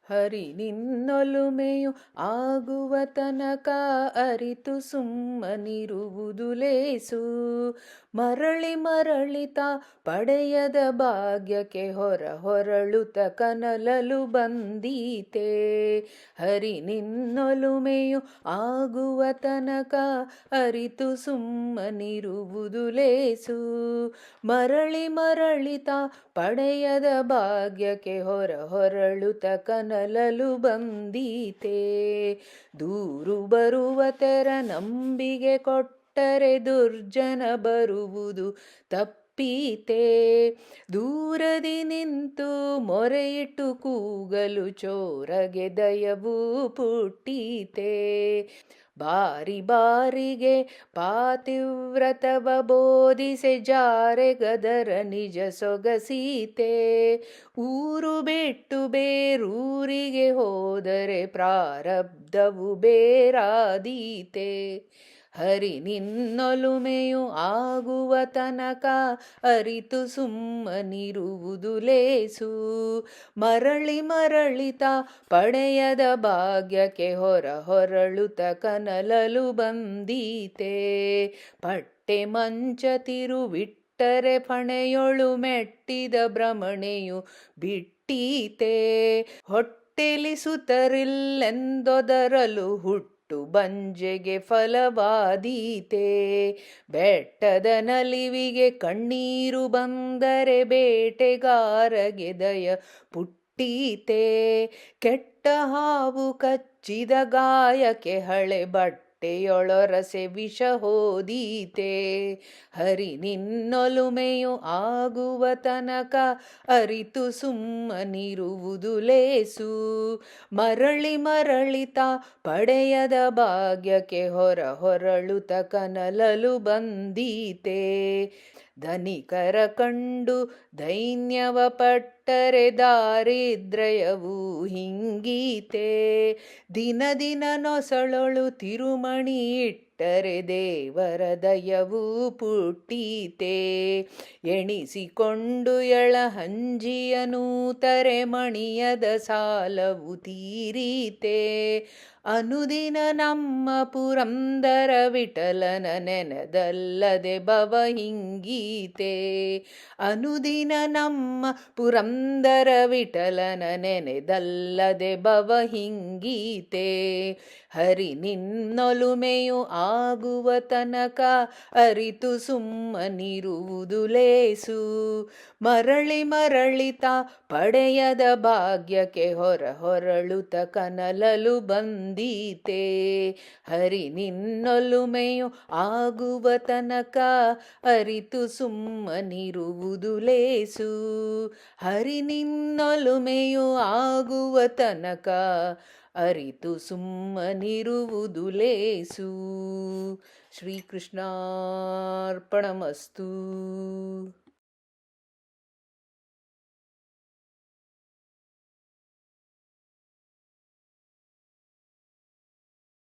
ಹರಿ ನಿನ್ನೊಲುಮೆಯು ಆಗುವ ತನಕ ಅರಿತು ಸುಮ್ಮನಿರುವುದು ಲೇಸು. ಮರಳಿ ಮರಳಿತ ಪಡೆಯದ ಭಾಗ್ಯಕ್ಕೆ ಹೊರಳುತ್ತ ಕನಲಲು ಬಂದೀತೆ. ಹರಿ ನಿನ್ನೊಲುಮೆಯು ಆಗುವ ತನಕ ಅರಿತು ಸುಮ್ಮನಿರುವುದು ಲೇಸು. ಮರಳಿ ಮರಳಿತ ಪಡೆಯದ ಭಾಗ್ಯಕ್ಕೆ ಹೊರಳುತ್ತ ಕನಲಲು ಬಂದೀತೆ. ದೂರು ಬರುವ ತೆರ ನಂಬಿಗೆ ಕೊಟ್ಟರೆ ದುರ್ಜನ ಬರುವುದು ತಪ್ಪೀತೆ. ದೂರದಿ ನಿಂತು ಮೊರೆಯಿಟ್ಟು ಕೂಗಲು ಚೋರಗೆ ದಯವು ಪುಟ್ಟೀತೆ. ಬಾರಿ ಬಾರಿಗೆ ಪಾತಿವ್ರತವ ಬೋಧಿಸೆ ಜಾರೆಗದರ ನಿಜ ಸೊಗಸೀತೆ. ಊರು ಬಿಟ್ಟು ಬೇರೂರಿಗೆ ಹೋದರೆ ಪ್ರಾರಬ್ಧವು ಬೇರಾದೀತೆ. ಹರಿ ನಿನ್ನೊಲುಮೆಯು ಆಗುವ ತನಕ ಅರಿತು ಸುಮ್ಮನಿರುವುದು ಲೇಸು. ಮರಳಿ ಮರಳಿತ ಪಡೆಯದ ಭಾಗ್ಯಕ್ಕೆ ಹೊರಳುತ್ತ ಕನಲಲು ಬಂದೀತೆ. ಪಟ್ಟೆ ಮಂಚ ತಿರುವಿಟ್ಟರೆ ಫಣೆಯೊಳು ಮೆಟ್ಟಿದ ಭ್ರಮಣೆಯು ಬಿಟ್ಟೀತೆ. ಹೊಟ್ಟೆಲಿಸುತ್ತರಿಲ್ಲೆಂದೊದರಲು ಹುಟ್ಟು ಬಂಜೆಗೆ ಫಲವಾದೀತೆ. ಬೆಟ್ಟದ ನಲಿವಿಗೆ ಕಣ್ಣೀರು ಬಂದರೆ ಬೇಟೆಗಾರಗೆ ದಯ ಪುಟ್ಟೀತೆ. ಕೆಟ್ಟ ಹಾವು ಕಚ್ಚಿದ ಗಾಯಕ್ಕೆ ಹಳೆ ಬಟ್ಟೆಯೊಳೊರಸೆ ವಿಷ ಹೋದೀತೆ. ಹರಿ ನಿನ್ನೊಲುಮೆಯು ಆಗುವ ತನಕ ಅರಿತು ಸುಮ್ಮನಿರುವುದು ಲೇಸು. ಮರಳಿ ಮರಳಿತ ಪಡೆಯದ ಭಾಗ್ಯಕ್ಕೆ ಹೊರಳುತ್ತ ಕನಲಲು ಬಂದೀತೆ. ಧನಿಕರ ಕಂಡು ದೈನ್ಯವ ಪಟ್ಟರೆ ದಾರಿದ್ರ್ಯವು ಹಿಂಗೀತೆ. ದಿನ ದಿನ ನೊಸಳೊಳು ತಿರುಮಣಿ ಇಟ್ಟರೆ ದೇವರ ದಯವು ಪುಟ್ಟೀತೆ. ಎಣಿಸಿಕೊಂಡು ಎಳಹಂಜಿಯ ನೂತರೆ ಮಣಿಯದ ಸಾಲವು ತೀರೀತೆ. ಅನುದಿನ ನಮ್ಮ ಪುರಂದರ ವಿಠಲನ ನೆನೆದಲ್ಲದೆ ಭವ ಹಿಂಗೀತೆ. ಅನುದಿನ ನಮ್ಮ ಪುರಂದರ ವಿಠಲನ ನೆನೆದಲ್ಲದೆ ಭವ ಹಿಂಗೀತೆ. ಹರಿ ನಿನ್ನೊಲುಮೆಯು ಆಗುವ ತನಕ ಅರಿತು ಸುಮ್ಮನಿರುವುದು ಲೇಸು. ಮರಳಿ ಮರಳಿತ ಪಡೆಯದ ಭಾಗ್ಯಕ್ಕೆ ಹೊರಳುತ್ತ ಕನಲಲು ಬಂದೀತೆ. ಹರಿ ನಿನ್ನೊಲುಮೆಯು ಆಗುವ ತನಕ ಅರಿತು ಸುಮ್ಮನಿರುವುದು ಲೇಸು. ಹರಿ ನಿನ್ನೊಲುಮೆಯು ಆಗುವ ತನಕ ಅರಿತು ಸುಮ್ಮನಿರುವುದು ಲೇಸು. ಶ್ರೀಕೃಷ್ಣಾರ್ಪಣಮಸ್ತು.